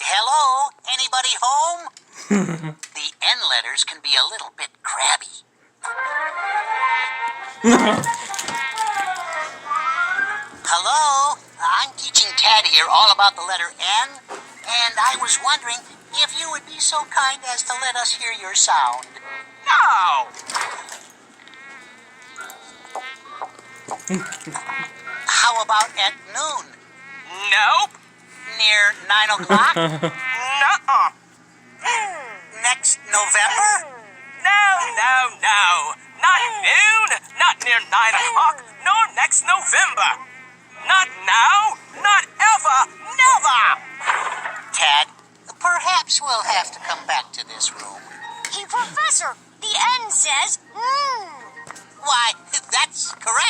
Hello? Anybody home? The N letters can be a little bit crabby. Hello? I'm teaching Tad here all about the letter N, and I was wondering if you would be so kind as to let us hear your sound. No! How about at noon? Nope. Near 9 o'clock? Nuh-uh. Next November? No. Not noon, not near 9 o'clock, nor next November. Not now, not ever, never! Tad, perhaps we'll have to come back to this room. Hey, Professor, the N says, Why, that's correct.